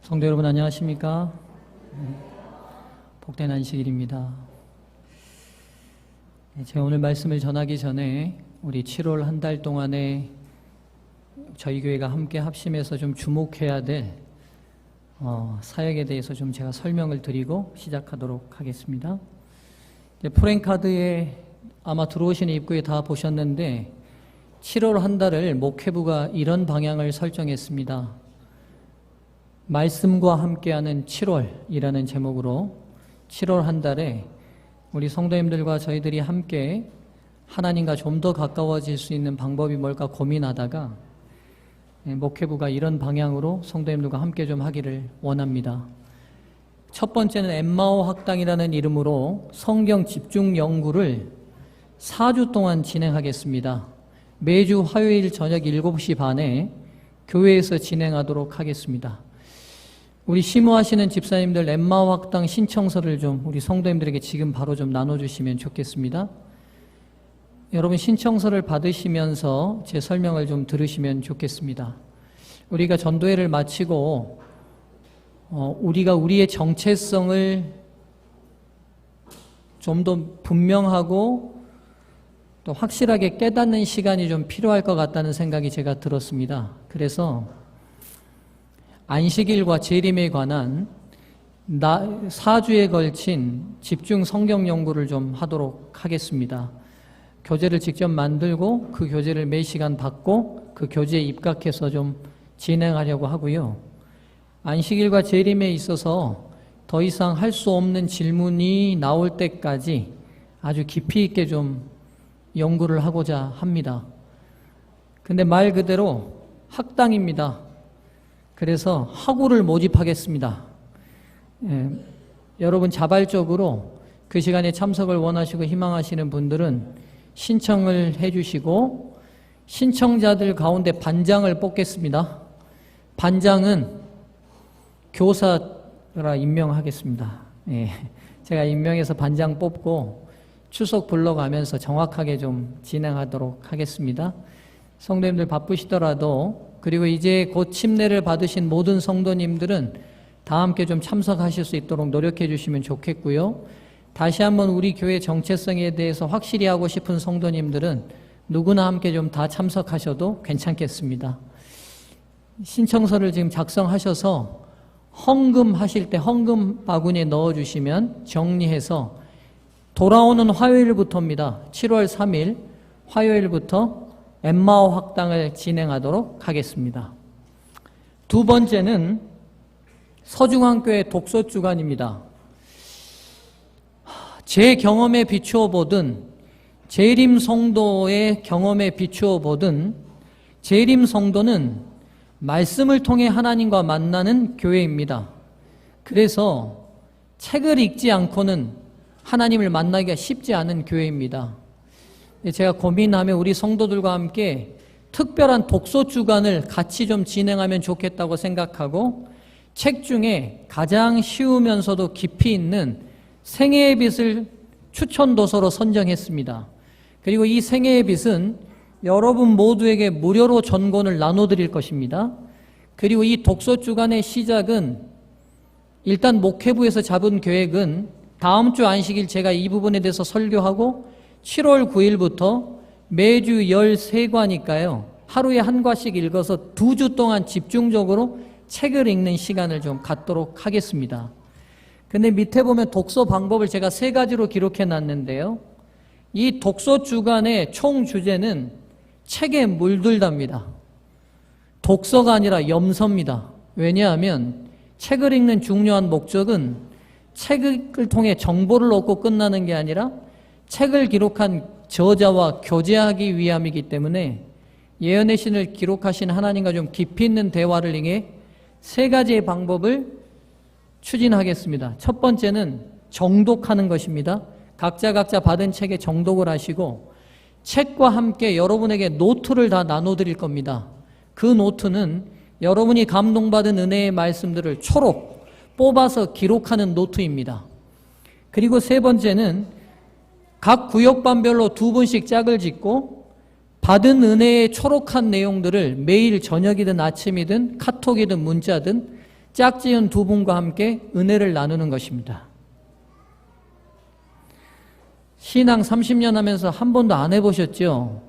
성도 여러분 안녕하십니까? 복된 안식일입니다. 제가 오늘 말씀을 전하기 전에 우리 7월 한 달 동안에 저희 교회가 함께 합심해서 좀 주목해야 될 사역에 대해서 좀 제가 설명을 드리고 시작하도록 하겠습니다. 프랭카드에 아마 들어오시는 입구에 다 보셨는데 7월 한 달을 목회부가 이런 방향을 설정했습니다. 말씀과 함께하는 7월이라는 제목으로 7월 한 달에 우리 성도님들과 저희들이 함께 하나님과 좀 더 가까워질 수 있는 방법이 뭘까 고민하다가 목회부가 이런 방향으로 성도님들과 함께 좀 하기를 원합니다. 첫 번째는 엠마오 학당이라는 이름으로 성경 집중 연구를 4주 동안 진행하겠습니다. 매주 화요일 저녁 7시 반에 교회에서 진행하도록 하겠습니다. 우리 심호하시는 집사님들 엠마오 학당 신청서를 좀 우리 성도님들에게 지금 바로 좀 나눠주시면 좋겠습니다. 여러분 신청서를 받으시면서 제 설명을 좀 들으시면 좋겠습니다. 우리가 전도회를 마치고 우리가 우리의 정체성을 좀 더 분명하고 또 확실하게 깨닫는 시간이 좀 필요할 것 같다는 생각이 제가 들었습니다. 그래서 안식일과 재림에 관한 4주에 걸친 집중 성경 연구를 좀 하도록 하겠습니다. 교재를 직접 만들고 그 교재를 매 시간 받고 그 교재에 입각해서 좀 진행하려고 하고요. 안식일과 재림에 있어서 더 이상 할 수 없는 질문이 나올 때까지 아주 깊이 있게 좀 연구를 하고자 합니다. 근데 말 그대로 학당입니다. 그래서 학우를 모집하겠습니다. 여러분 자발적으로 그 시간에 참석을 원하시고 희망하시는 분들은 신청을 해주시고 신청자들 가운데 반장을 뽑겠습니다. 반장은 교사라 임명하겠습니다. 제가 임명해서 반장 뽑고 추석 불러가면서 정확하게 좀 진행하도록 하겠습니다. 성도님들 바쁘시더라도 그리고 이제 곧 침례를 받으신 모든 성도님들은 다 함께 좀 참석하실 수 있도록 노력해 주시면 좋겠고요. 다시 한번 우리 교회 정체성에 대해서 확실히 하고 싶은 성도님들은 누구나 함께 좀 다 참석하셔도 괜찮겠습니다. 신청서를 지금 작성하셔서 헌금하실 때 헌금 바구니에 넣어주시면 정리해서 돌아오는 화요일부터입니다. 7월 3일 화요일부터 엠마오 학당을 진행하도록 하겠습니다. 두 번째는 서중앙교회 독서주간입니다. 제 경험에 비추어 보든 재림 성도의 경험에 비추어 보든 재림 성도는 말씀을 통해 하나님과 만나는 교회입니다. 그래서 책을 읽지 않고는 하나님을 만나기가 쉽지 않은 교회입니다. 제가 고민하며 우리 성도들과 함께 특별한 독서 주간을 같이 좀 진행하면 좋겠다고 생각하고 책 중에 가장 쉬우면서도 깊이 있는 생애의 빛을 추천 도서로 선정했습니다. 그리고 이 생애의 빛은 여러분 모두에게 무료로 전권을 나눠드릴 것입니다. 그리고 이 독서 주간의 시작은 일단 목회부에서 잡은 계획은 다음 주 안식일 제가 이 부분에 대해서 설교하고 7월 9일부터 매주 13과니까요. 하루에 한 과씩 읽어서 2주 동안 집중적으로 책을 읽는 시간을 좀 갖도록 하겠습니다. 근데 밑에 보면 독서 방법을 제가 3가지로 기록해 놨는데요. 이 독서 주간의 총 주제는 책에 물들답니다. 독서가 아니라 염서입니다. 왜냐하면 책을 읽는 중요한 목적은 책을 통해 정보를 얻고 끝나는 게 아니라 책을 기록한 저자와 교제하기 위함이기 때문에 예언의 신을 기록하신 하나님과 좀 깊이 있는 대화를 통해 3가지의 방법을 추진하겠습니다. 첫 번째는 정독하는 것입니다. 각자 받은 책에 정독을 하시고 책과 함께 여러분에게 노트를 다 나눠드릴 겁니다. 그 노트는 여러분이 감동받은 은혜의 말씀들을 초록 뽑아서 기록하는 노트입니다. 그리고 3번째는 각 구역반별로 2분씩 짝을 짓고 받은 은혜의 초록한 내용들을 매일 저녁이든 아침이든 카톡이든 문자든 짝지은 두 분과 함께 은혜를 나누는 것입니다. 신앙 30년 하면서 한 번도 안 해보셨죠?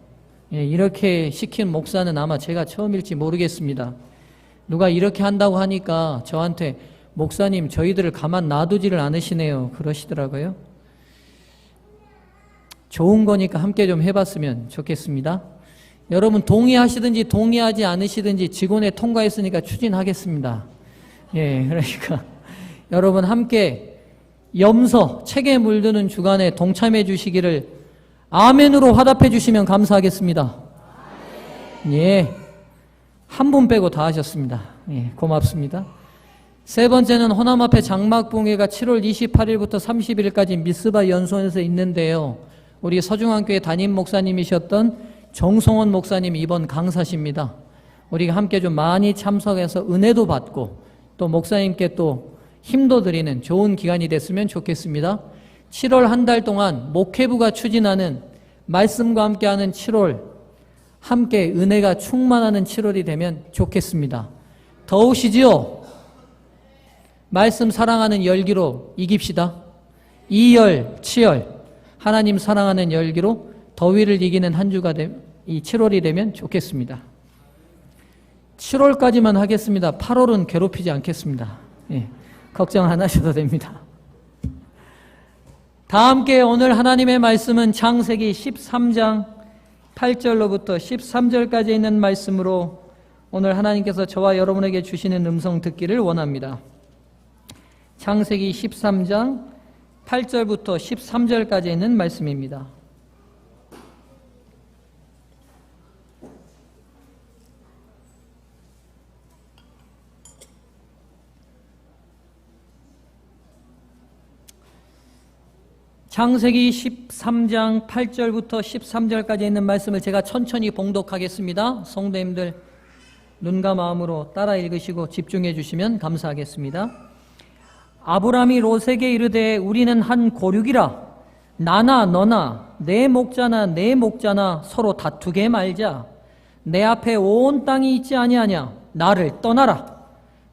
예, 이렇게 시킨 목사는 아마 제가 처음일지 모르겠습니다. 누가 이렇게 한다고 하니까 저한테 목사님 저희들을 가만 놔두지를 않으시네요 그러시더라고요. 좋은 거니까 함께 좀 해봤으면 좋겠습니다. 여러분 동의하시든지 동의하지 않으시든지 직원회 통과했으니까 추진하겠습니다. 예, 그러니까 여러분 함께 염소 책에 물드는 주간에 동참해 주시기를 아멘으로 화답해 주시면 감사하겠습니다. 예, 한 분 빼고 다 하셨습니다. 예, 고맙습니다. 세 번째는 호남 앞에 장막봉회가 7월 28일부터 30일까지 미스바 연수원에서 있는데요. 우리 서중앙교회 담임 목사님이셨던 정성원 목사님 이번 강사십니다. 우리가 함께 좀 많이 참석해서 은혜도 받고 또 목사님께 또 힘도 드리는 좋은 기간이 됐으면 좋겠습니다. 7월 한 달 동안 목회부가 추진하는 말씀과 함께하는 7월, 함께 은혜가 충만하는 7월이 되면 좋겠습니다. 더우시지요? 말씀 사랑하는 열기로 이깁시다. 2열, 7열 하나님 사랑하는 열기로 더위를 이기는 한 주가 이 7월이 되면 좋겠습니다. 7월까지만 하겠습니다. 8월은 괴롭히지 않겠습니다. 예, 걱정 안 하셔도 됩니다. 다 함께 오늘 하나님의 말씀은 창세기 13장 8절로부터 13절까지 있는 말씀으로 오늘 하나님께서 저와 여러분에게 주시는 음성 듣기를 원합니다. 창세기 13장 8절부터 13절까지 있는 말씀입니다. 창세기 13장 8절부터 13절까지 있는 말씀을 제가 천천히 봉독하겠습니다. 성도님들 눈과 마음으로 따라 읽으시고 집중해 주시면 감사하겠습니다. 아브람이 롯에게 이르되 우리는 한 고륙이라 나나 너나 내 목자나 내 목자나 서로 다투게 말자. 내 앞에 온 땅이 있지 아니하냐. 나를 떠나라.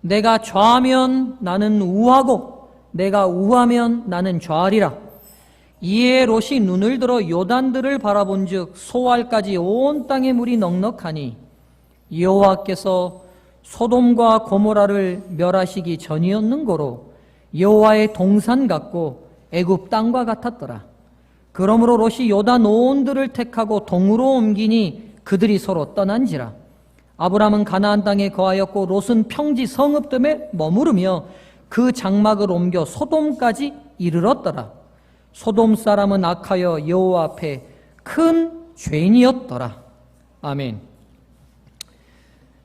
내가 좌하면 나는 우하고 내가 우하면 나는 좌하리라. 이에 롯이 눈을 들어 요단들을 바라본즉 소알까지 온 땅의 물이 넉넉하니 여호와께서 소돔과 고모라를 멸하시기 전이었는고로 여호와의 동산 같고 애굽 땅과 같았더라. 그러므로 롯이 요단 온들을 택하고 동으로 옮기니 그들이 서로 떠난지라. 아브람은 가나안 땅에 거하였고 롯은 평지 성읍됨에 머무르며 그 장막을 옮겨 소돔까지 이르렀더라. 소돔 사람은 악하여 여호와 앞에 큰 죄인이었더라. 아멘.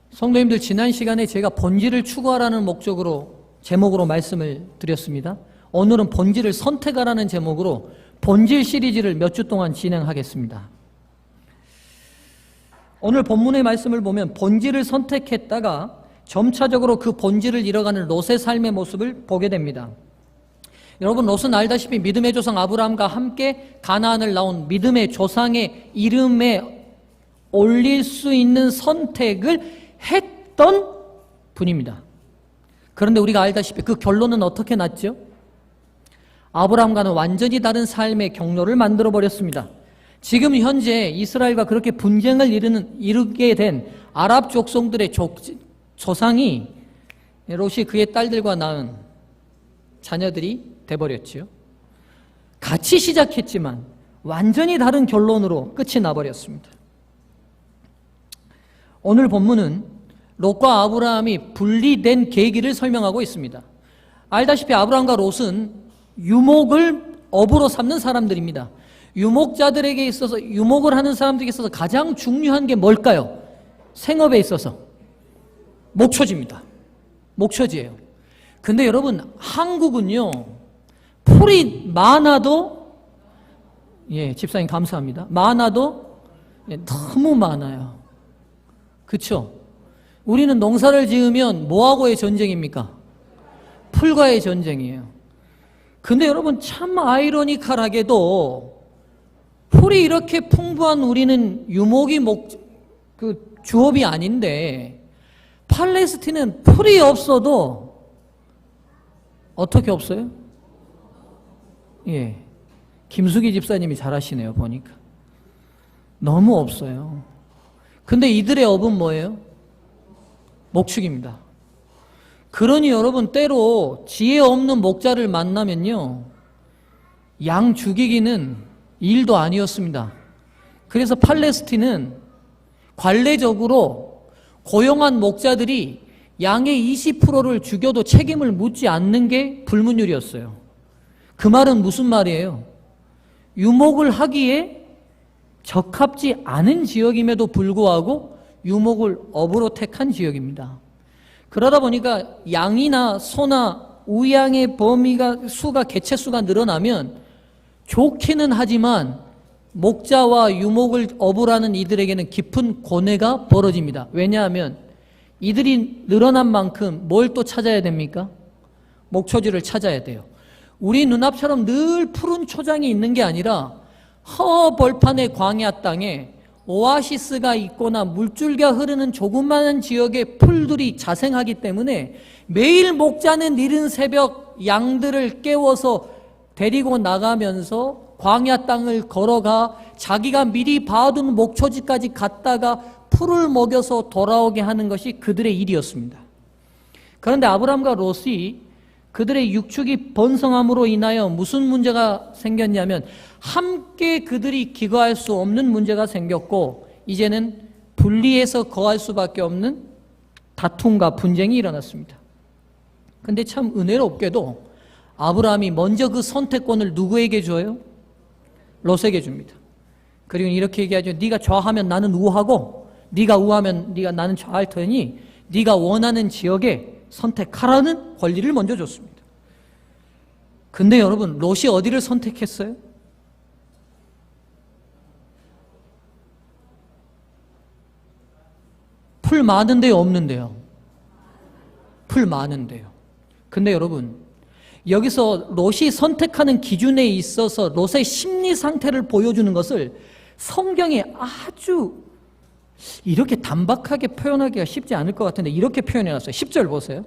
성도님들, 지난 시간에 제가 본질을 추구하라는 목적으로 제목으로 말씀을 드렸습니다. 오늘은 본질을 선택하라는 제목으로 본질 시리즈를 몇 주 동안 진행하겠습니다. 오늘 본문의 말씀을 보면 본질을 선택했다가 점차적으로 그 본질을 잃어가는 롯의 삶의 모습을 보게 됩니다. 여러분, 롯은 알다시피 믿음의 조상 아브라함과 함께 가나안을 나온 믿음의 조상의 이름에 올릴 수 있는 선택을 했던 분입니다. 그런데 우리가 알다시피 그 결론은 어떻게 났죠? 아브라함과는 완전히 다른 삶의 경로를 만들어버렸습니다. 지금 현재 이스라엘과 그렇게 분쟁을 이루게 된 아랍 족속들의 조상이 롯이 그의 딸들과 낳은 자녀들이 돼버렸지요. 같이 시작했지만 완전히 다른 결론으로 끝이 나버렸습니다. 오늘 본문은 롯과 아브라함이 분리된 계기를 설명하고 있습니다. 알다시피 아브라함과 롯은 유목을 업으로 삼는 사람들입니다. 유목자들에게 있어서, 유목을 하는 사람들에게 있어서 가장 중요한 게 뭘까요? 생업에 있어서 목초지입니다. 목초지예요. 근데 여러분, 한국은요, 풀이 많아도, 예, 집사님 감사합니다. 많아도 너무 많아요. 그렇죠? 우리는 농사를 지으면 뭐하고의 전쟁입니까? 풀과의 전쟁이에요. 근데 여러분, 참 아이러니컬하게도 풀이 이렇게 풍부한 우리는 유목이 주업이 아닌데 팔레스틴은 풀이 없어도 어떻게 없어요? 예. 김수기 집사님이 잘하시네요, 보니까. 너무 없어요. 근데 이들의 업은 뭐예요? 목축입니다. 그러니 여러분, 때로 지혜 없는 목자를 만나면요, 양 죽이기는 일도 아니었습니다. 그래서 팔레스틴은 관례적으로 고용한 목자들이 양의 20%를 죽여도 책임을 묻지 않는 게 불문율이었어요. 그 말은 무슨 말이에요? 유목을 하기에 적합지 않은 지역임에도 불구하고 유목을 업으로 택한 지역입니다. 그러다 보니까 양이나 소나 우양의 수가 개체수가 늘어나면 좋기는 하지만 목자와 유목을 업을 하는 이들에게는 깊은 고뇌가 벌어집니다. 왜냐하면 이들이 늘어난 만큼 뭘 또 찾아야 됩니까? 목초지를 찾아야 돼요. 우리 눈앞처럼 늘 푸른 초장이 있는 게 아니라 허벌판의 광야 땅에 오아시스가 있거나 물줄기가 흐르는 조그마한 지역에 풀들이 자생하기 때문에 매일 목자는 이른 새벽 양들을 깨워서 데리고 나가면서 광야 땅을 걸어가 자기가 미리 봐둔 목초지까지 갔다가 풀을 먹여서 돌아오게 하는 것이 그들의 일이었습니다. 그런데 아브람과 롯이 그들의 육축이 번성함으로 인하여 무슨 문제가 생겼냐면 함께 그들이 기거할 수 없는 문제가 생겼고 이제는 분리해서 거할 수밖에 없는 다툼과 분쟁이 일어났습니다. 그런데 참 은혜롭게도 아브라함이 먼저 그 선택권을 누구에게 줘요? 롯에게 줍니다. 그리고 이렇게 얘기하죠. 네가 좌하면 나는 우하고 네가 우하면 나는 좌할 테니 네가 원하는 지역에 선택하라는 권리를 먼저 줬습니다. 근데 여러분, 롯이 어디를 선택했어요? 풀 많은데요, 없는데요? 풀 많은데요. 근데 여러분, 여기서 롯이 선택하는 기준에 있어서 롯의 심리 상태를 보여주는 것을 성경에 아주 이렇게 단박하게 표현하기가 쉽지 않을 것 같은데 이렇게 표현해놨어요. 10절 보세요.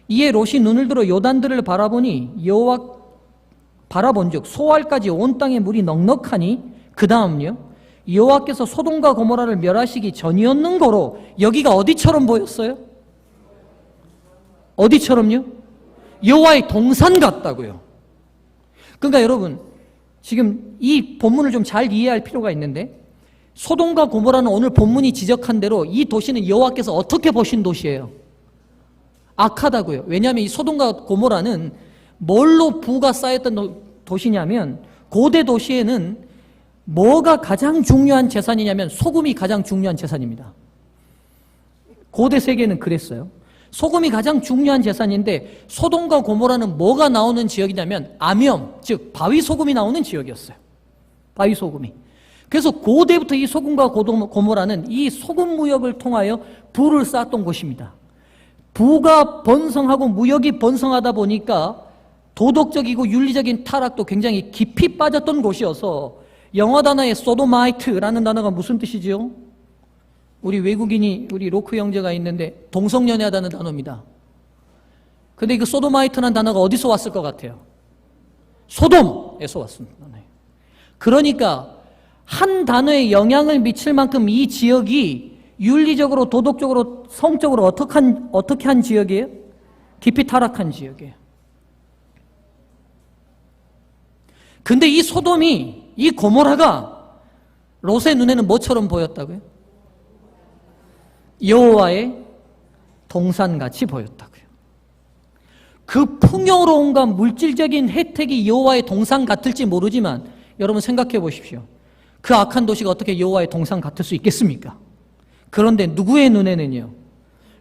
이에 롯이 눈을 들어 요단들을 바라보니 여호와 바라본즉 소알까지 온 땅에 물이 넉넉하니 그 다음요 여호와께서 소돔과 고모라를 멸하시기 전이었는 거로 여기가 어디처럼 보였어요? 어디처럼요? 여호와의 동산 같다고요. 그러니까 여러분, 지금 이 본문을 좀 잘 이해할 필요가 있는데 소돔과 고모라는 오늘 본문이 지적한 대로 이 도시는 여호와께서 어떻게 보신 도시예요? 악하다고요. 왜냐하면 이 소돔과 고모라는 뭘로 부가 쌓였던 도시냐면 고대 도시에는 뭐가 가장 중요한 재산이냐면 소금이 가장 중요한 재산입니다. 고대 세계는 그랬어요. 소금이 가장 중요한 재산인데 소돔과 고모라는 뭐가 나오는 지역이냐면 암염, 즉 바위 소금이 나오는 지역이었어요. 바위 소금이. 그래서 고대부터 이 소금과 고모라는 이 소금 무역을 통하여 부를 쌓았던 곳입니다. 부가 번성하고 무역이 번성하다 보니까 도덕적이고 윤리적인 타락도 굉장히 깊이 빠졌던 곳이어서 영어 단어에 소도마이트라는 단어가 무슨 뜻이죠? 우리 외국인이 우리 로크 형제가 있는데 동성연애하다는 단어입니다. 근데 그 소도마이트라는 단어가 어디서 왔을 것 같아요? 소돔에서 왔습니다. 그러니까 한 단어에 영향을 미칠 만큼 이 지역이 윤리적으로 도덕적으로 성적으로 어떻게 한 지역이에요? 깊이 타락한 지역이에요. 근데 이 소돔이 이 고모라가 롯의 눈에는 뭐처럼 보였다고요? 여호와의 동산같이 보였다고요. 그 풍요로움과 물질적인 혜택이 여호와의 동산 같을지 모르지만 여러분 생각해 보십시오. 그 악한 도시가 어떻게 여호와의 동산 같을 수 있겠습니까? 그런데 누구의 눈에는요?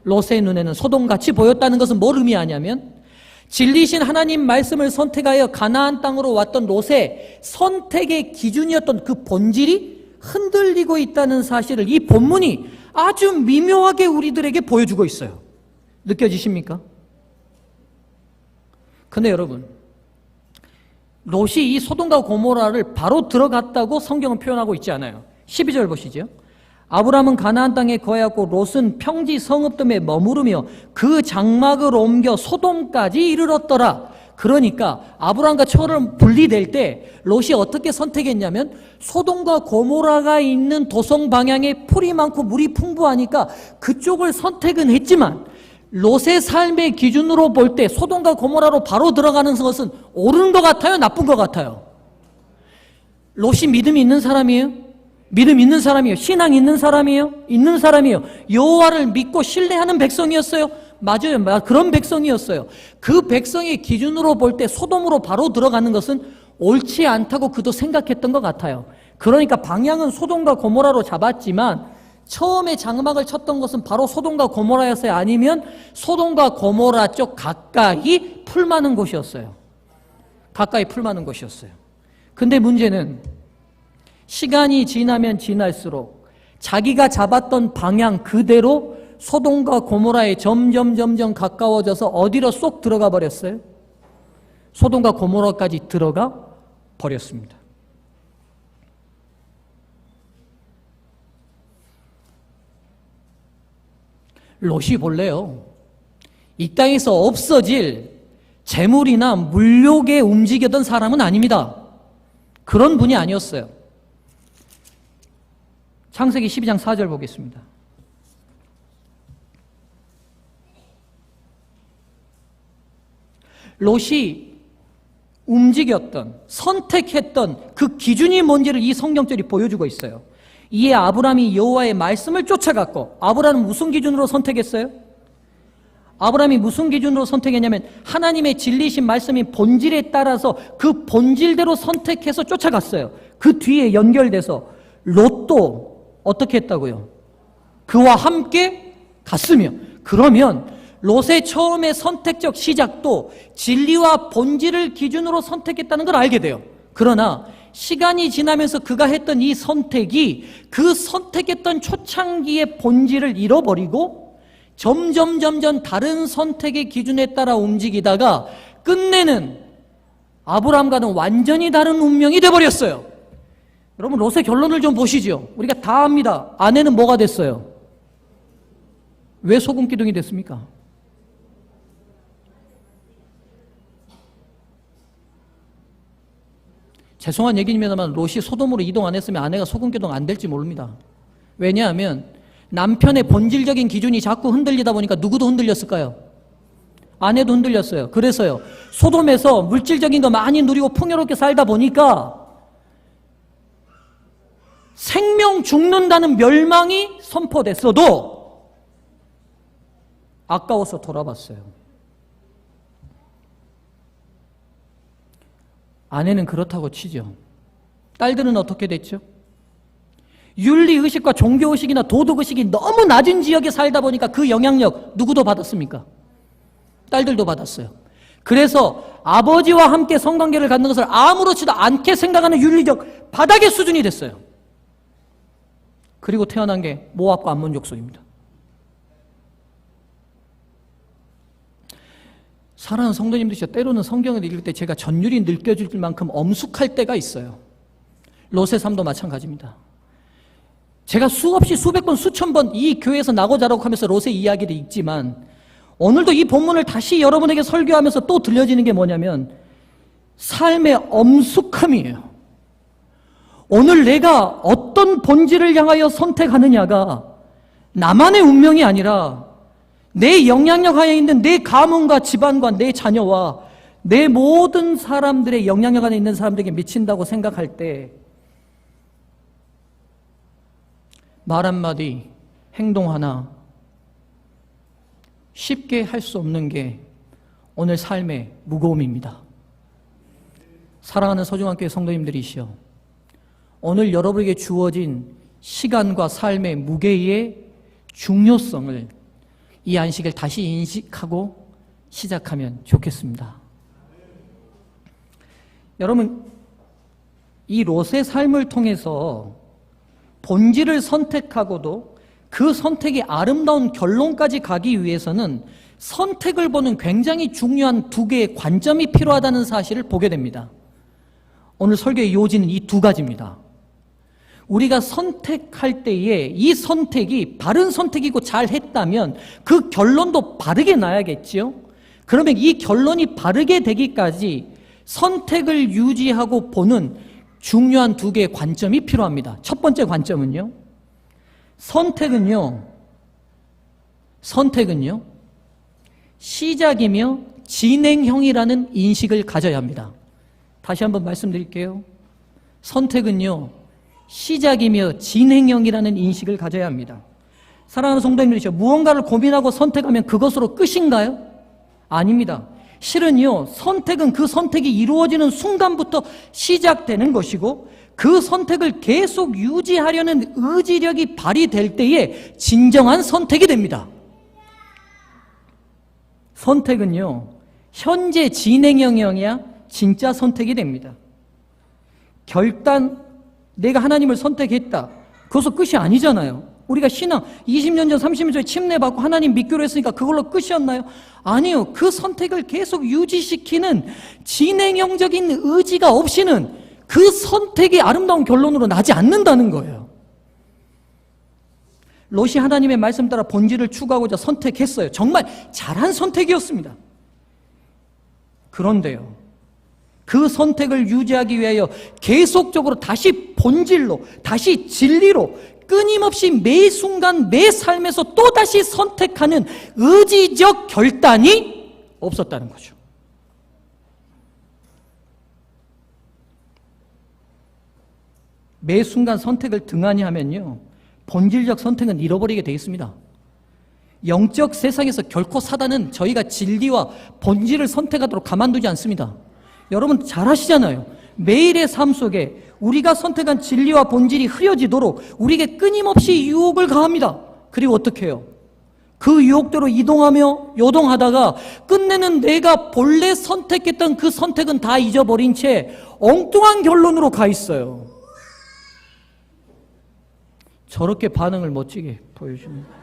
롯의 눈에는 소돔같이 보였다는 것은 뭘 의미하냐면 진리신 하나님 말씀을 선택하여 가나안 땅으로 왔던 롯의 선택의 기준이었던 그 본질이 흔들리고 있다는 사실을 이 본문이 아주 미묘하게 우리들에게 보여주고 있어요. 느껴지십니까? 근데 여러분, 롯이 이 소돔과 고모라를 바로 들어갔다고 성경은 표현하고 있지 않아요. 12절 보시죠. 아브람은 가나안 땅에 거하였고 롯은 평지 성읍 뜸에 머무르며 그 장막을 옮겨 소돔까지 이르렀더라. 그러니까 아브라함과 초를 분리될 때 롯이 어떻게 선택했냐면 소돔과 고모라가 있는 도성 방향에 풀이 많고 물이 풍부하니까 그쪽을 선택은 했지만 롯의 삶의 기준으로 볼 때 소돔과 고모라로 바로 들어가는 것은 옳은 것 같아요? 나쁜 것 같아요? 롯이 믿음이 있는 사람이에요? 믿음 있는 사람이에요? 신앙 있는 사람이에요? 있는 사람이에요. 여호와를 믿고 신뢰하는 백성이었어요? 맞아요. 그런 백성이었어요. 그 백성의 기준으로 볼 때 소돔으로 바로 들어가는 것은 옳지 않다고 그도 생각했던 것 같아요. 그러니까 방향은 소돔과 고모라로 잡았지만 처음에 장막을 쳤던 것은 바로 소돔과 고모라였어요? 아니면 소돔과 고모라 쪽 가까이 풀 많은 곳이었어요? 가까이 풀 많은 곳이었어요. 근데 문제는 시간이 지나면 지날수록 자기가 잡았던 방향 그대로 소돔과 고모라에 점점 가까워져서 어디로 쏙 들어가 버렸어요? 소돔과 고모라까지 들어가 버렸습니다. 롯이 본래요, 이 땅에서 없어질 재물이나 물욕에 움직이던 사람은 아닙니다. 그런 분이 아니었어요. 창세기 12장 4절 보겠습니다. 롯이 움직였던, 선택했던 그 기준이 뭔지를 이 성경절이 보여주고 있어요. 이에 아브라함이 여호와의 말씀을 쫓아갔고, 아브라함은 무슨 기준으로 선택했어요? 아브라함이 무슨 기준으로 선택했냐면 하나님의 진리신 말씀인 본질에 따라서 그 본질대로 선택해서 쫓아갔어요. 그 뒤에 연결돼서 롯도 어떻게 했다고요? 그와 함께 갔으며, 그러면 롯의 처음의 선택적 시작도 진리와 본질을 기준으로 선택했다는 걸 알게 돼요. 그러나 시간이 지나면서 그가 했던 이 선택이 그 선택했던 초창기의 본질을 잃어버리고 점점 다른 선택의 기준에 따라 움직이다가 끝내는 아브라함과는 완전히 다른 운명이 되어버렸어요. 여러분, 롯의 결론을 좀 보시죠. 우리가 다 압니다. 아내는 뭐가 됐어요? 왜 소금 기둥이 됐습니까? 죄송한 얘기입니다만 롯이 소돔으로 이동 안 했으면 아내가 소금 기둥 안 될지 모릅니다. 왜냐하면 남편의 본질적인 기준이 자꾸 흔들리다 보니까 누구도 흔들렸을까요? 아내도 흔들렸어요. 그래서요, 소돔에서 물질적인 거 많이 누리고 풍요롭게 살다 보니까 생명 죽는다는 멸망이 선포됐어도 아까워서 돌아봤어요. 아내는 그렇다고 치죠. 딸들은 어떻게 됐죠? 윤리의식과 종교의식이나 도덕의식이 너무 낮은 지역에 살다 보니까 그 영향력 누구도 받았습니까? 딸들도 받았어요. 그래서 아버지와 함께 성관계를 갖는 것을 아무렇지도 않게 생각하는 윤리적 바닥의 수준이 됐어요. 그리고 태어난 게 모압과 암몬 족속입니다. 사랑하는 성도님들, 때로는 성경을 읽을 때 제가 전율이 느껴질 만큼 엄숙할 때가 있어요. 롯의 삶도 마찬가지입니다. 제가 수없이 수백 번, 수천 번 이 교회에서 나고 자라고 하면서 롯의 이야기를 읽지만 오늘도 이 본문을 다시 여러분에게 설교하면서 또 들려지는 게 뭐냐면 삶의 엄숙함이에요. 오늘 내가 어떤 본질을 향하여 선택하느냐가 나만의 운명이 아니라 내 영향력 하에 있는 내 가문과 집안과 내 자녀와 내 모든 사람들의 영향력 안에 있는 사람들에게 미친다고 생각할 때 말 한마디, 행동 하나 쉽게 할 수 없는 게 오늘 삶의 무거움입니다. 사랑하는 소중한 교회 성도님들이시여, 오늘 여러분에게 주어진 시간과 삶의 무게의 중요성을 이 안식을 다시 인식하고 시작하면 좋겠습니다. 여러분, 이 롯의 삶을 통해서 본질을 선택하고도 그 선택이 아름다운 결론까지 가기 위해서는 선택을 보는 굉장히 중요한 두 개의 관점이 필요하다는 사실을 보게 됩니다. 오늘 설교의 요지는 이 두 가지입니다. 우리가 선택할 때에 이 선택이 바른 선택이고 잘 했다면 그 결론도 바르게 나야겠지요. 그러면 이 결론이 바르게 되기까지 선택을 유지하고 보는 중요한 두 개의 관점이 필요합니다. 첫 번째 관점은요, 선택은요, 시작이며 진행형이라는 인식을 가져야 합니다. 다시 한번 말씀드릴게요. 선택은요, 시작이며 진행형이라는 인식을 가져야 합니다. 사랑하는 성도님들이시죠, 무언가를 고민하고 선택하면 그것으로 끝인가요? 아닙니다. 실은요, 선택은 그 선택이 이루어지는 순간부터 시작되는 것이고, 그 선택을 계속 유지하려는 의지력이 발휘될 때에 진정한 선택이 됩니다. 선택은요, 현재 진행형이야 진짜 선택이 됩니다. 결단, 내가 하나님을 선택했다, 그것은 끝이 아니잖아요. 우리가 신앙 20년 전, 30년 전에 침례받고 하나님 믿기로 했으니까 그걸로 끝이었나요? 아니요. 그 선택을 계속 유지시키는 진행형적인 의지가 없이는 그 선택이 아름다운 결론으로 나지 않는다는 거예요. 롯이 하나님의 말씀 따라 본질을 추구하고자 선택했어요. 정말 잘한 선택이었습니다. 그런데요, 그 선택을 유지하기 위하여 계속적으로 다시 본질로, 다시 진리로 끊임없이 매 순간 매 삶에서 또다시 선택하는 의지적 결단이 없었다는 거죠. 매 순간 선택을 등한히 하면요, 본질적 선택은 잃어버리게 되어 있습니다. 영적 세상에서 결코 사단은 저희가 진리와 본질을 선택하도록 가만두지 않습니다. 여러분 잘 아시잖아요. 매일의 삶 속에 우리가 선택한 진리와 본질이 흐려지도록 우리에게 끊임없이 유혹을 가합니다. 그리고 어떻게 해요? 그 유혹대로 이동하며 요동하다가 끝내는 내가 본래 선택했던 그 선택은 다 잊어버린 채 엉뚱한 결론으로 가 있어요. 저렇게 반응을 멋지게 보여주는 거예요.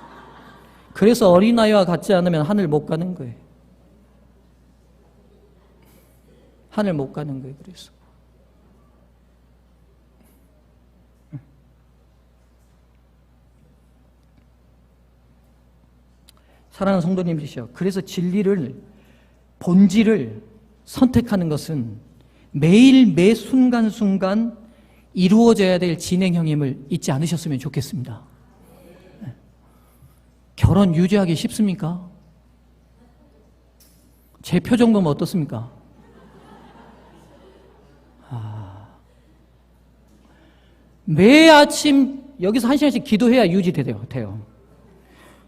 그래서 어린아이와 같지 않으면 하늘 못 가는 거예요. 하늘 못 가는 거예요. 그래서 사랑하는 성도님이시죠. 그래서 진리를, 본질을 선택하는 것은 매일 매 순간순간 이루어져야 될 진행형임을 잊지 않으셨으면 좋겠습니다. 결혼 유지하기 쉽습니까? 제 표정 보면 어떻습니까? 매 아침 여기서 1시간씩 기도해야 유지돼요.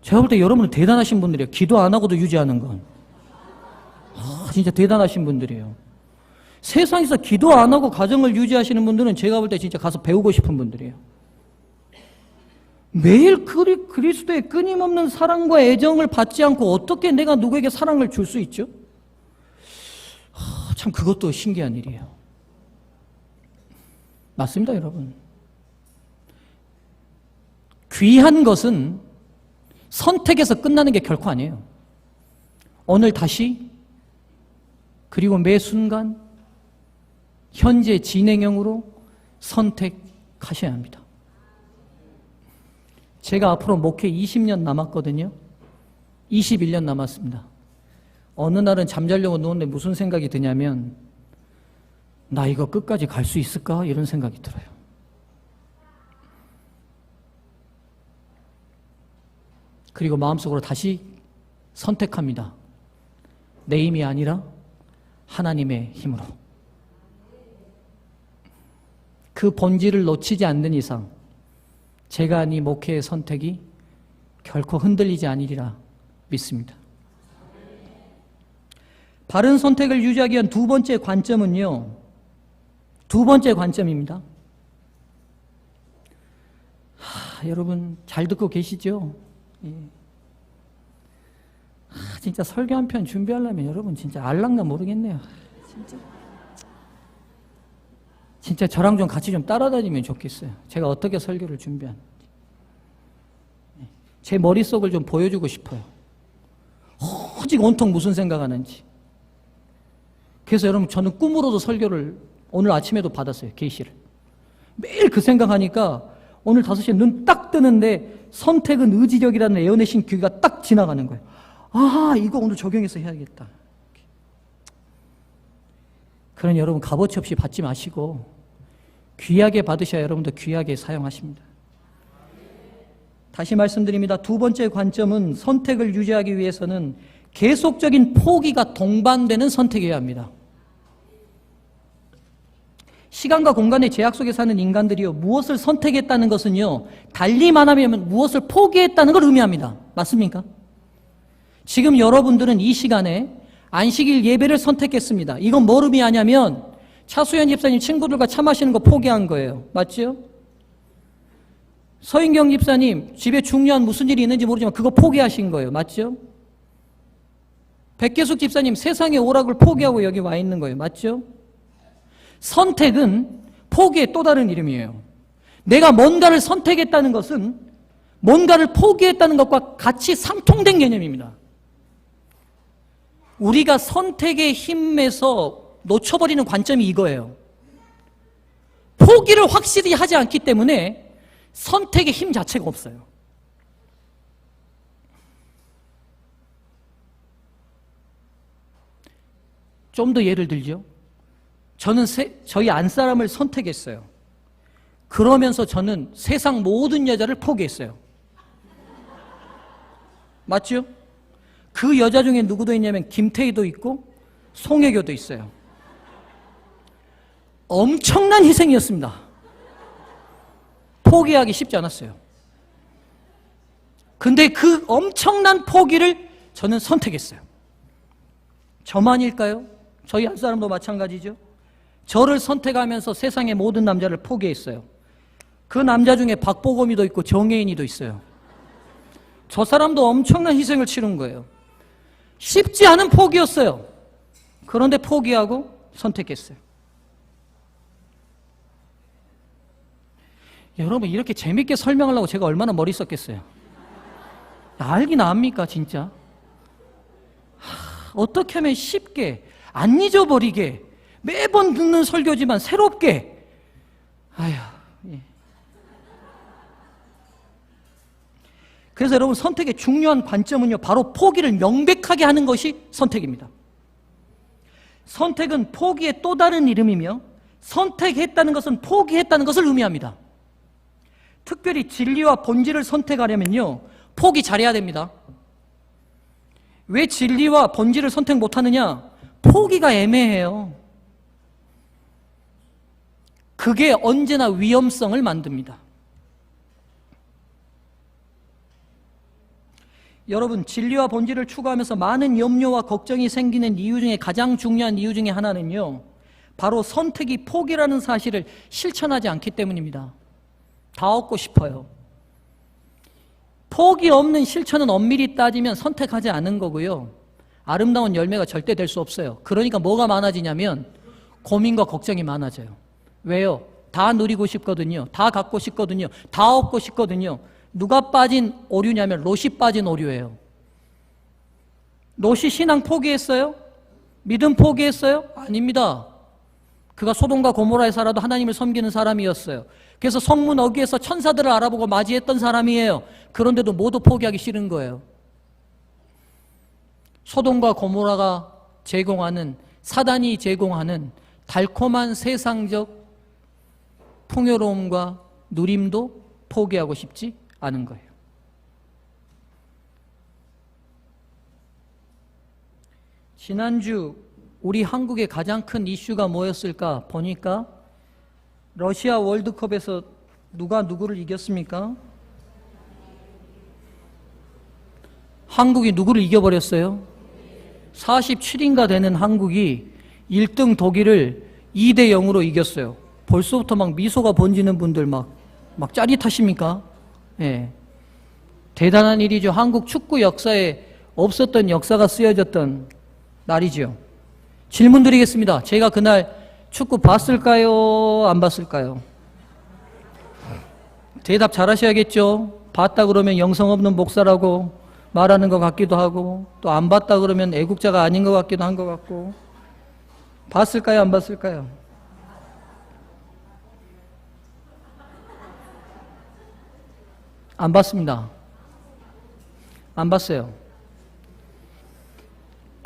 제가 볼 때 여러분은 대단하신 분들이에요. 기도 안 하고도 유지하는 건. 진짜 대단하신 분들이에요. 세상에서 기도 안 하고 가정을 유지하시는 분들은 제가 볼 때 진짜 가서 배우고 싶은 분들이에요. 매일 그리스도의 끊임없는 사랑과 애정을 받지 않고 어떻게 내가 누구에게 사랑을 줄 수 있죠? 참 그것도 신기한 일이에요. 맞습니다, 여러분. 귀한 것은 선택에서 끝나는 게 결코 아니에요. 오늘 다시, 그리고 매 순간 현재 진행형으로 선택하셔야 합니다. 제가 앞으로 목회 20년 남았거든요. 21년 남았습니다. 어느 날은 잠자려고 누웠는데 무슨 생각이 드냐면, 나 이거 끝까지 갈 수 있을까? 이런 생각이 들어요. 그리고 마음속으로 다시 선택합니다. 내 힘이 아니라 하나님의 힘으로. 그 본질을 놓치지 않는 이상 제가 이 목회의 선택이 결코 흔들리지 않으리라 믿습니다. 바른 선택을 유지하기 위한 두 번째 관점은요, 두 번째 관점입니다. 여러분 잘 듣고 계시죠? 예. 진짜 설교 한 편 준비하려면 여러분 진짜 알랑가 모르겠네요. 진짜 저랑 좀 같이 좀 따라다니면 좋겠어요. 제가 어떻게 설교를 준비하는지. 제 머릿속을 좀 보여주고 싶어요. 오직 온통 무슨 생각하는지. 그래서 여러분 저는 꿈으로도 설교를 오늘 아침에도 받았어요. 계시를. 매일 그 생각하니까 오늘 5시에 눈 딱 뜨는데 선택은 의지력이라는 애어내신 귀가 딱 지나가는 거예요. 이거 오늘 적용해서 해야겠다. 그런 여러분 값어치 없이 받지 마시고 귀하게 받으셔야 여러분도 귀하게 사용하십니다. 다시 말씀드립니다. 두 번째 관점은 선택을 유지하기 위해서는 계속적인 포기가 동반되는 선택이어야 합니다. 시간과 공간의 제약 속에 사는 인간들이요, 무엇을 선택했다는 것은요, 달리 말하면 무엇을 포기했다는 걸 의미합니다. 맞습니까? 지금 여러분들은 이 시간에 안식일 예배를 선택했습니다. 이건 뭘 의미하냐면 차수연 집사님 친구들과 차 마시는 거 포기한 거예요. 맞죠? 서인경 집사님 집에 중요한 무슨 일이 있는지 모르지만 그거 포기하신 거예요. 맞죠? 백계숙 집사님 세상의 오락을 포기하고 여기 와 있는 거예요. 맞죠? 선택은 포기의 또 다른 이름이에요. 내가 뭔가를 선택했다는 것은 뭔가를 포기했다는 것과 같이 상통된 개념입니다. 우리가 선택의 힘에서 놓쳐버리는 관점이 이거예요. 포기를 확실히 하지 않기 때문에 선택의 힘 자체가 없어요. 좀 더 예를 들죠. 저는 저희 안사람을 선택했어요. 그러면서 저는 세상 모든 여자를 포기했어요. 맞죠? 그 여자 중에 누구도 있냐면 김태희도 있고 송혜교도 있어요. 엄청난 희생이었습니다. 포기하기 쉽지 않았어요. 근데 그 엄청난 포기를 저는 선택했어요. 저만일까요? 저희 한 사람도 마찬가지죠. 저를 선택하면서 세상의 모든 남자를 포기했어요. 그 남자 중에 박보검이도 있고 정혜인이도 있어요. 저 사람도 엄청난 희생을 치른 거예요. 쉽지 않은 포기였어요. 그런데 포기하고 선택했어요. 여러분 이렇게 재밌게 설명하려고 제가 얼마나 머리 썼겠어요. 알긴 압니까 진짜? 어떻게 하면 쉽게 안 잊어버리게 매번 듣는 설교지만 새롭게 예. 그래서 여러분 선택의 중요한 관점은요 바로 포기를 명백하게 하는 것이 선택입니다. 선택은 포기의 또 다른 이름이며 선택했다는 것은 포기했다는 것을 의미합니다. 특별히 진리와 본질을 선택하려면요 포기 잘해야 됩니다. 왜 진리와 본질을 선택 못하느냐? 포기가 애매해요. 그게 언제나 위험성을 만듭니다. 여러분 진리와 본질을 추구하면서 많은 염려와 걱정이 생기는 이유 중에 가장 중요한 이유 중에 하나는요 바로 선택이 포기라는 사실을 실천하지 않기 때문입니다. 다 얻고 싶어요. 포기 없는 실천은 엄밀히 따지면 선택하지 않은 거고요 아름다운 열매가 절대 될 수 없어요. 그러니까 뭐가 많아지냐면 고민과 걱정이 많아져요. 왜요? 다 누리고 싶거든요. 다 갖고 싶거든요. 다 얻고 싶거든요. 누가 빠진 오류냐면 롯이 빠진 오류예요. 롯이 신앙 포기했어요? 믿음 포기했어요? 아닙니다. 그가 소돔과 고모라에 살아도 하나님을 섬기는 사람이었어요. 그래서 성문 어귀에서 천사들을 알아보고 맞이했던 사람이에요. 그런데도 모두 포기하기 싫은 거예요. 소돔과 고모라가 제공하는 사단이 제공하는 달콤한 세상적 풍요로움과 누림도 포기하고 싶지 않은 거예요. 지난주 우리 한국의 가장 큰 이슈가 뭐였을까 보니까 러시아 월드컵에서 누가 누구를 이겼습니까? 한국이 누구를 이겨버렸어요? 47인가 되는 한국이 1등 독일을 2대 0으로 이겼어요. 벌써부터 막 미소가 번지는 분들 막 짜릿하십니까? 예. 대단한 일이죠. 한국 축구 역사에 없었던 역사가 쓰여졌던 날이죠. 질문 드리겠습니다. 제가 그날 축구 봤을까요? 안 봤을까요? 대답 잘 하셔야겠죠. 봤다 그러면 영성 없는 목사라고 말하는 것 같기도 하고 또 안 봤다 그러면 애국자가 아닌 것 같기도 한 것 같고 봤을까요? 안 봤을까요? 안 봤습니다. 안 봤어요.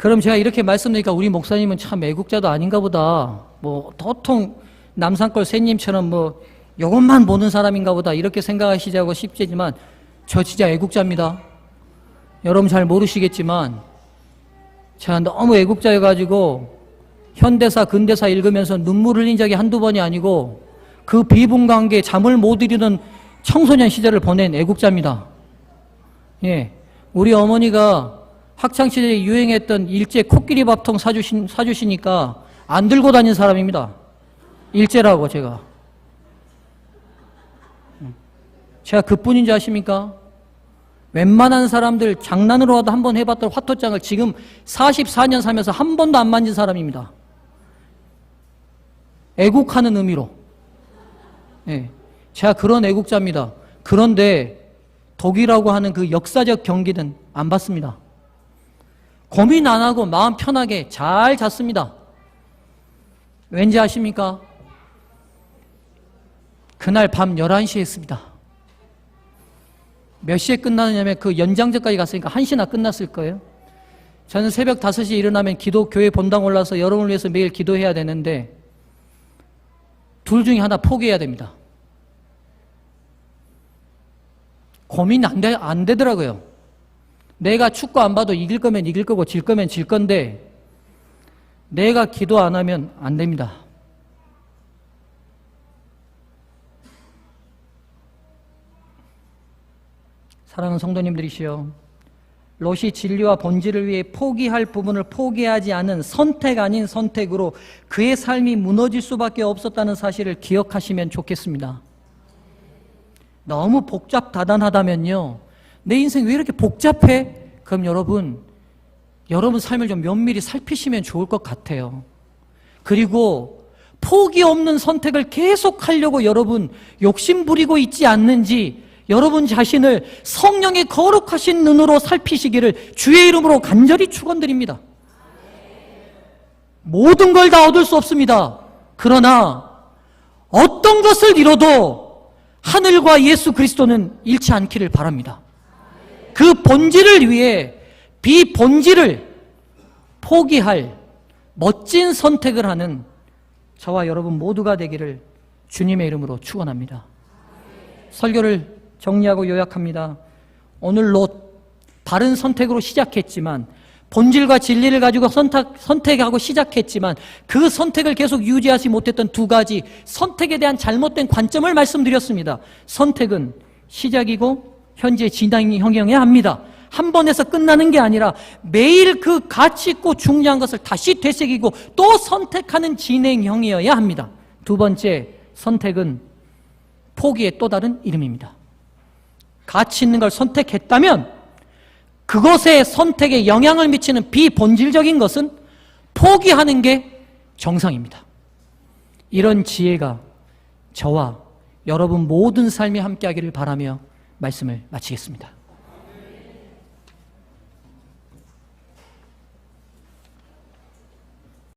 그럼 제가 이렇게 말씀드리니까 우리 목사님은 참 애국자도 아닌가 보다. 뭐 도통 남산골 새님처럼 뭐 이것만 보는 사람인가 보다 이렇게 생각하시자고 싶지만 저 진짜 애국자입니다. 여러분 잘 모르시겠지만 제가 너무 애국자여가지고 현대사 근대사 읽으면서 눈물 흘린 적이 한두 번이 아니고 그 비분관계에 잠을 못 이루는 청소년 시절을 보낸 애국자입니다. 예, 우리 어머니가 학창시절에 유행했던 일제 코끼리 밥통 사주시니까 안 들고 다닌 사람입니다. 일제라고 제가 그뿐인 줄 아십니까? 웬만한 사람들 장난으로라도 한번 해봤던 화토장을 지금 44년 살면서 한 번도 안 만진 사람입니다. 애국하는 의미로. 예, 제가 그런 애국자입니다. 그런데 독이라고 하는 그 역사적 경기는 안 받습니다. 고민 안 하고 마음 편하게 잘 잤습니다. 왠지 아십니까? 그날 밤 11시에 했습니다. 몇 시에 끝나느냐면 그 연장전까지 갔으니까 1시나 끝났을 거예요. 저는 새벽 5시에 일어나면 교회 본당 올라서 여러분을 위해서 매일 기도해야 되는데 둘 중에 하나 포기해야 됩니다. 고민 안 되더라고요. 내가 축구 안 봐도 이길 거면 이길 거고 질 거면 질 건데 내가 기도 안 하면 안 됩니다. 사랑하는 성도님들이시여, 롯이 진리와 본질을 위해 포기할 부분을 포기하지 않은 선택 아닌 선택으로 그의 삶이 무너질 수밖에 없었다는 사실을 기억하시면 좋겠습니다. 너무 복잡다단하다면요, 내 인생 왜 이렇게 복잡해? 그럼 여러분 삶을 좀 면밀히 살피시면 좋을 것 같아요. 그리고 포기 없는 선택을 계속 하려고 여러분 욕심 부리고 있지 않는지 여러분 자신을 성령의 거룩하신 눈으로 살피시기를 주의 이름으로 간절히 축원드립니다. 모든 걸 다 얻을 수 없습니다. 그러나 어떤 것을 이뤄도 하늘과 예수 그리스도는 잃지 않기를 바랍니다. 그 본질을 위해 비본질을 포기할 멋진 선택을 하는 저와 여러분 모두가 되기를 주님의 이름으로 축원합니다. 설교를 정리하고 요약합니다. 오늘 롯 바른 선택으로 시작했지만 본질과 진리를 가지고 선택하고 시작했지만 그 선택을 계속 유지하지 못했던 두 가지 선택에 대한 잘못된 관점을 말씀드렸습니다. 선택은 시작이고 현재 진행형이어야 합니다. 한 번 해서 끝나는 게 아니라 매일 그 가치 있고 중요한 것을 다시 되새기고 또 선택하는 진행형이어야 합니다. 두 번째, 선택은 포기의 또 다른 이름입니다. 가치 있는 걸 선택했다면 그것의 선택에 영향을 미치는 비본질적인 것은 포기하는 게 정상입니다. 이런 지혜가 저와 여러분 모든 삶에 함께하기를 바라며 말씀을 마치겠습니다.